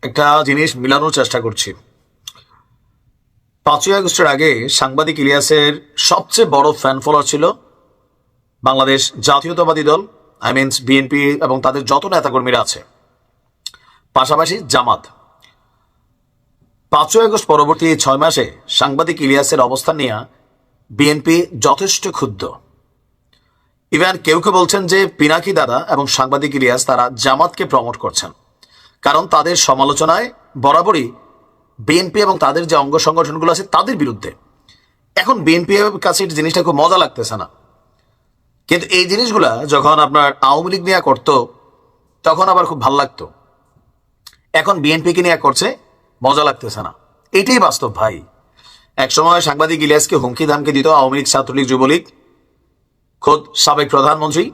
একটা জিনিস মিলানোর চেষ্টা করছি। 5ই আগস্টের আগে সাংবাদিক ইলিয়াসের সবচেয়ে বড় ফ্যান ফলোয়ার ছিল বাংলাদেশ জাতীয়তাবাদী দল, বিএনপি এবং তাদের যত নেতাকর্মীরা আছে, পাশাপাশি জামাত। 5ই আগস্ট পরবর্তী 6 মাসে সাংবাদিক ইলিয়াসের অবস্থান নিয়ে বিএনপি যথেষ্ট ক্ষুব্ধ। ইভেন কেউ কেউ বলছেন যে পিনাকি দাদা এবং সাংবাদিক ইলিয়াস তারা জামাতকে প্রমোট করছেন, কারণ তাদের সমালোচনায় বরাবরই বিএনপি এবং তাদের যে অঙ্গ সংগঠনগুলো আছে তাদের বিরুদ্ধে। এখন বিএনপি কাছে এই জিনিসটা খুব মজা লাগতেছে না, কিন্তু এই জিনিসগুলা যখন আপনার আওয়ামী লীগ নিয়ে করতো তখন আবার খুব ভালো লাগতো। এখন বিএনপিকে নিয়ে করছে, মজা লাগতেছে না। এটাই বাস্তব ভাই। একসময় সাংবাদিক ইলিয়াসকে হুমকি ধামকি দিত আওয়ামী লীগ, ছাত্রলীগ, যুবলীগ, খোদ সাবেক প্রধানমন্ত্রী।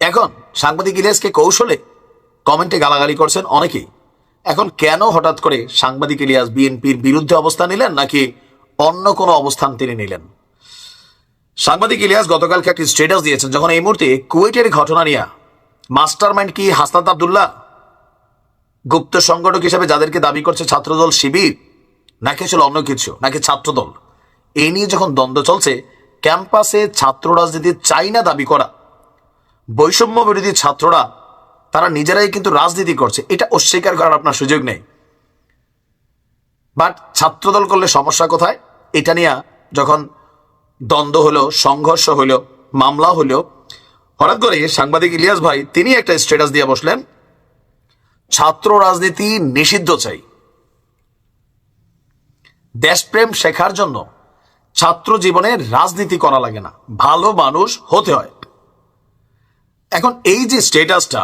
এখন সাংবাদিক ইলিয়াসকে কৌশলে কমেন্টে গালাগালি করছেন অনেকেই। এখন কেন হঠাৎ করে সাংবাদিক ইলিয়াস বিএনপির বিরুদ্ধে অবস্থান নিলেন, নাকি অন্য কোনো অবস্থান তিনি নিলেন? সাংবাদিক ইলিয়াস গতকালকে একটি স্ট্যাটাস দিয়েছেন, যখন এই মুহূর্তে কুয়েটের ঘটনা নিয়ে মাস্টারমাইন্ড কি হাসনাত আব্দুল্লাহ, গুপ্ত সংগঠক হিসেবে যাদেরকে দাবি করছে ছাত্রদল শিবির, নাকি আসলে অন্য কিছু, নাকি ছাত্রদল, এই নিয়ে যখন দ্বন্দ্ব চলছে, ক্যাম্পাসে ছাত্র রাজনীতি চাই না দাবি করা বৈষম্য বিরোধী ছাত্ররা তারা নিজেরাই কিন্তু রাজনীতি করছে, এটা অস্বীকার করার আপনার সুযোগ নেই। বাট ছাত্রদল করলে সমস্যা কোথায়? এটা নিয়ে যখন দ্বন্দ্ব হলো, সংঘর্ষ হলো, মামলা হলো, হঠাৎ করে সাংবাদিক ইলিয়াস ভাই তিনি একটা স্ট্যাটাস দিয়ে বসলেন, ছাত্র রাজনীতি নিষিদ্ধ চাই। দেশপ্রেম শেখার জন্য ছাত্র জীবনে রাজনীতি করা লাগে না, ভালো মানুষ হতে হয়। এখন এই যে স্ট্যাটাসটা,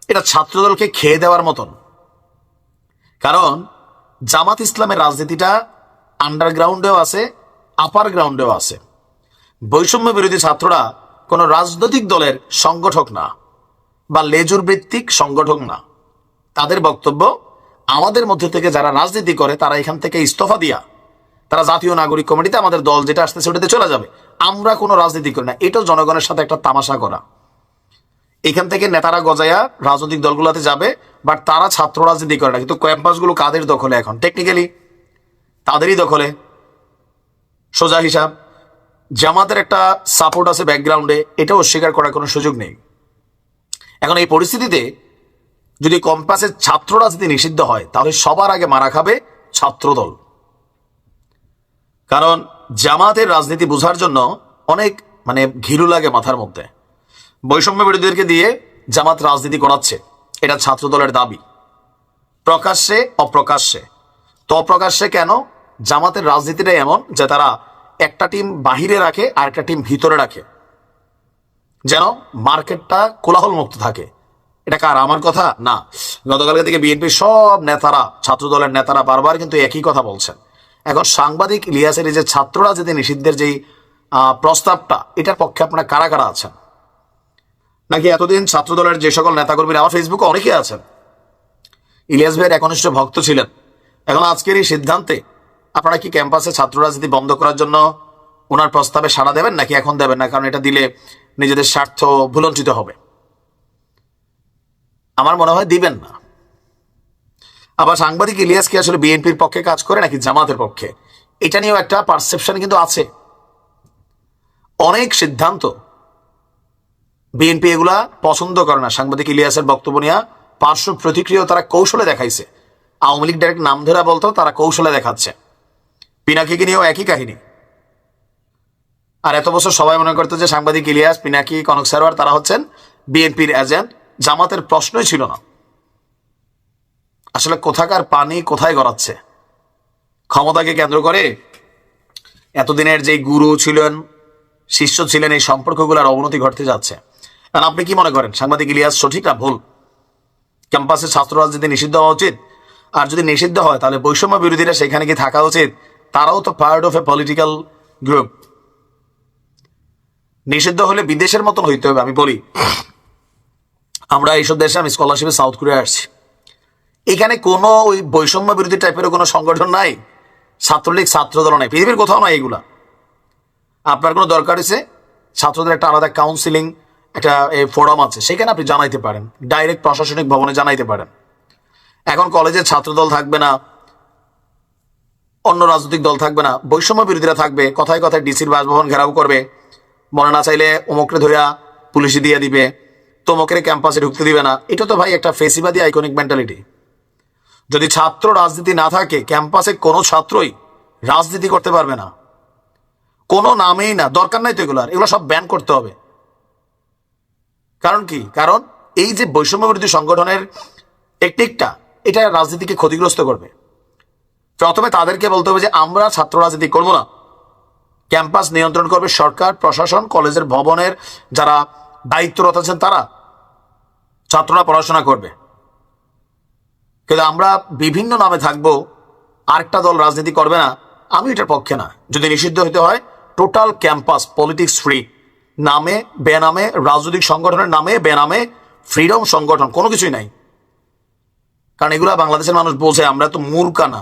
এটা ছাত্রদলকে খেয়ে দেওয়ার মতন। কারণ জামাত ইসলামের রাজনীতিটা আন্ডারগ্রাউন্ডেও আছে, আপার গ্রাউন্ডেও আছে। বৈষম্য বিরোধী ছাত্ররা কোনো রাজনৈতিক দলের সংগঠক না, বা লেজুর ভিত্তিক সংগঠক না। তাদের বক্তব্য, আমাদের মধ্যে থেকে যারা রাজনীতি করে তারা এখান থেকে ইস্তফা দিয়া তারা জাতীয় নাগরিক কমিটিতে আমাদের দল যেটা আসতেছে ওটাতে চলে যাবে, আমরা কোনো রাজনীতি করি না। এটাও জনগণের সাথে একটা তামাশা করা। এখান থেকে নেতারা গজায়া রাজনৈতিক দলগুলোতে যাবে, বাট তারা ছাত্র রাজনীতি করে না। কিন্তু ক্যাম্পাসগুলো কাদের দখলে? এখন টেকনিক্যালি তাদেরই দখলে। সোজা হিসাব, জামাতের একটা সাপোর্ট আছে ব্যাকগ্রাউন্ডে, এটাও অস্বীকার করার কোনো সুযোগ নেই। এখন এই পরিস্থিতিতে যদি ক্যাম্পাসে ছাত্র রাজনীতি নিষিদ্ধ হয়, তাহলে সবার আগে মারা খাবে ছাত্রদল। কারণ জামাতের রাজনীতি বোঝার জন্য অনেক ঘিরু লাগে মাথার মধ্যে। বৈষম্য বিরোধীদেরকে দিয়ে জামাত রাজনীতি করাচ্ছে, এটা ছাত্রদলের দাবি, প্রকাশ্যে অপ্রকাশ্যে। তো অপ্রকাশ্যে কেন? জামাতের রাজনীতিটা এমন যে তারা একটা টিম বাহিরে রাখে আর একটা টিম ভিতরে রাখে, যেন মার্কেটটা কোলাহল মুক্ত থাকে। এটা কার? আমার কথা না। গতকালকে থেকে বিএনপির সব নেতারা, ছাত্রদলের নেতারা বারবার কিন্তু একই কথা বলছেন। এখন সাংবাদিক ইলিয়াসের এই যে ছাত্র রাজনীতি নিষিদ্ধের যেই প্রস্তাবটা, এটার পক্ষে আপনারা কারা কারা আছেন? নাকি এতদিন ছাত্রদলের যে সকল নেতাকর্মীরা, আমার ফেসবুকে অনেকেই আছেন, ইলিয়াস ভাইয়ের একনিষ্ঠ ভক্ত ছিলেন, এখন আজকের এই সিদ্ধান্তে আপনারা কি ক্যাম্পাসে ছাত্র রাজনীতি বন্ধ করার জন্য ওনার প্রস্তাবে সাড়া দেবেন, নাকি এখন দেবেন না? কারণ এটা দিলে নিজেদের স্বার্থ ভুলঞ্চিত হবে। আমার মনে হয় দিবেন না। আবার সাংবাদিক ইলিয়াস কি আসলে বিএনপির পক্ষে কাজ করে নাকি জামাতের পক্ষে, এটা নিয়েও একটা পারসেপশন কিন্তু আছে। অনেক সিদ্ধান্ত বিএনপি এগুলা পছন্দ করে না। সাংবাদিক ইলিয়াসের বক্তব্য নিয়ে পার্শ্ব প্রতিক্রিয়া তারা কৌশলে দেখাইছে। আওয়ামী লীগ ডাইরেক্ট নাম ধরে বলতো, তারা কৌশলে দেখাচ্ছে। পিনাকিকে নিয়েও একই কাহিনী। আর এত বছর সবাই মনে করতো যে সাংবাদিক ইলিয়াস, পিনাকি, কনক সারোয়ার তারা হচ্ছেন বিএনপির এজেন্ট, জামাতের প্রশ্নই ছিল না। আসলে কোথাকার পানি কোথায় গড়াচ্ছে? ক্ষমতাকে কেন্দ্র করে এতদিনের যে গুরু ছিলেন, শিষ্য ছিলেন, এই সম্পর্কগুলোর অবনতি ঘটতে যাচ্ছে। কারণ আপনি কি মনে করেন সাংবাদিক ইলিয়াস সঠিক না ভুল? ক্যাম্পাসে ছাত্র রাজনীতি নিষিদ্ধ হওয়া উচিত? আর যদি নিষিদ্ধ হয় তাহলে বৈষম্য বিরোধীরা সেখানে কি থাকা উচিত? তারাও তো part of a political group. নিষিদ্ধ হলে বিদেশের মতন হইতে হবে। আমি বলি, আমরা এইসব দেশে, আমি স্কলারশিপে সাউথ কোরিয়া আসছি, এখানে কোনো ওই বৈষম্য বিরোধী টাইপের কোনো সংগঠন নাই, ছাত্রলীগ, ছাত্রদল নাই, পৃথিবীর কোথাও নাই এগুলা। আপনার কোনো দরকার হয়েছে ছাত্রদের একটা আলাদা কাউন্সিলিং, একটা ফোরাম আছে, সেখানে আপনি জানাইতে পারেন, ডাইরেক্ট প্রশাসনিক ভবনে জানাইতে পারেন। এখন কলেজে ছাত্রদল থাকবে না, অন্য রাজনৈতিক দল থাকবে না, বৈষম্য বিরোধীরা থাকবে, কথায় কথায় ডিসির বাসভবন ঘেরাও করবে, মনে না চাইলে অমুকরে ধরিয়া পুলিশে দিয়ে দিবে, তমুকের ক্যাম্পাসে ঢুকতে দিবে না। এটা তো ভাই একটা ফেসিবাদী আইকনিক মেন্টালিটি। যদি ছাত্র রাজনীতি না থাকে, ক্যাম্পাসে কোনো ছাত্রই রাজনীতি করতে পারবে না, কোনো নামেই না, দরকার নাই তো এগুলো সব ব্যান করতে হবে। কারণ কি? কারণ এই যে বৈষম্য বিরোধী সংগঠনের টেকনিকটা, এটা রাজনীতিকে ক্ষতিগ্রস্ত করবে। প্রথমে তাদেরকে বলতে হবে যে আমরা ছাত্র রাজনীতি করবো না, ক্যাম্পাস নিয়ন্ত্রণ করবে সরকার, প্রশাসন, কলেজের ভবনের যারা দায়িত্বরত আছেন তারা, ছাত্ররা পড়াশোনা করবে। কিন্তু আমরা বিভিন্ন নামে থাকবো, আরেকটা দল রাজনীতি করবে না, আমি এটার পক্ষে না। যদি নিষিদ্ধ হতে হয়, টোটাল ক্যাম্পাস পলিটিক্স ফ্রি, নামে বেনামে, রাজনৈতিক সংগঠনের নামে বেনামে, ফ্রিডম সংগঠন, কোনো কিছুই নাই। কারণ এগুলা বাংলাদেশের মানুষ বোঝে, আমরা তো মূর্খা না।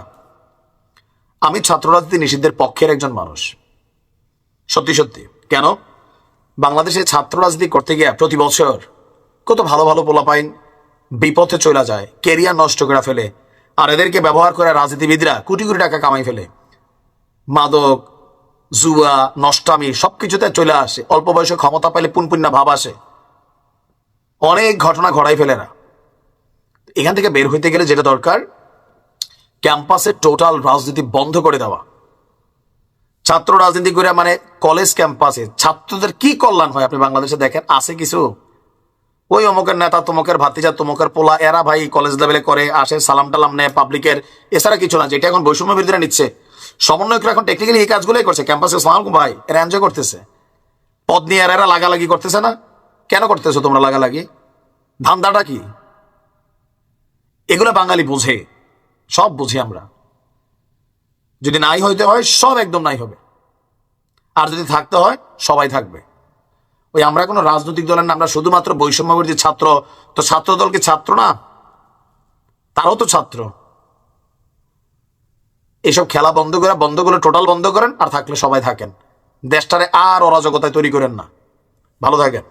আমি ছাত্র রাজনীতি নিষিদ্ধের পক্ষের একজন মানুষ, সত্যি সত্যি। কেন? বাংলাদেশে ছাত্র রাজনীতি করতে গিয়ে প্রতি বছর কত ভালো ভালো পোলাপাইন বিপথে চলে যায়, কেরিয়ার নষ্ট করে ফেলে, আর এদেরকে ব্যবহার করে রাজনীতিবিদরা কোটি কোটি টাকা কামাই ফেলে। মাদক, জুয়া, নষ্টামি সবকিছুতে চলে আসে, অল্প বয়সে ক্ষমতা পেলে পুনপুন্না ভাব আসে, অনেক ঘটনা ঘটাই ফেলে না। এখান থেকে বের হইতে গেলে যেটা দরকার, ক্যাম্পাসে টোটাল রাজনীতি বন্ধ করে দেওয়া। ছাত্র রাজনীতি করে মানে কলেজ ক্যাম্পাসে ছাত্রদের কি কল্যাণ হয় আপনি বাংলাদেশে দেখেন? আছে কিছু? ওই অমুকের নেতা, তমুকের ভাতিজা, তমুকের পোলা, এরা ভাই কলেজ লেভেলে করে আসে, সালাম টালাম নেয় পাবলিকের, এছাড়া কিছু না। যেটা এখন বৈষম্য বিরোধীরা নিচ্ছে, সমন্বয়করা এখন টেকনিক্যালি এই কাজগুলোই করছে ক্যাম্পাসে। সালাম ভাই, এরা এনজয় করতেছে, পদ নিয়ে এরা লাগালাগি করতেছে না। কেন করতেছো তোমরা লাগালাগি? ধান্দাটা কি? এগুলো বাঙালি বোঝে, সব বুঝি আমরা। যদি নাই হইতে হয়, সব একদম নাই হবে, আর যদি থাকতে হয় সবাই থাকবে। ওই আমরা কোনো রাজনৈতিক দলের না, আমরা শুধুমাত্র বৈষম্য বিরোধী ছাত্র। তো ছাত্র দল কি ছাত্র না? তারাও তো ছাত্র। এসব খেলা বন্ধ করে টোটাল বন্ধ করেন, আর থাকলে সবাই থাকেন। দেশটারে আর অরাজকতায় তৈরি করেন না। ভালো থাকেন।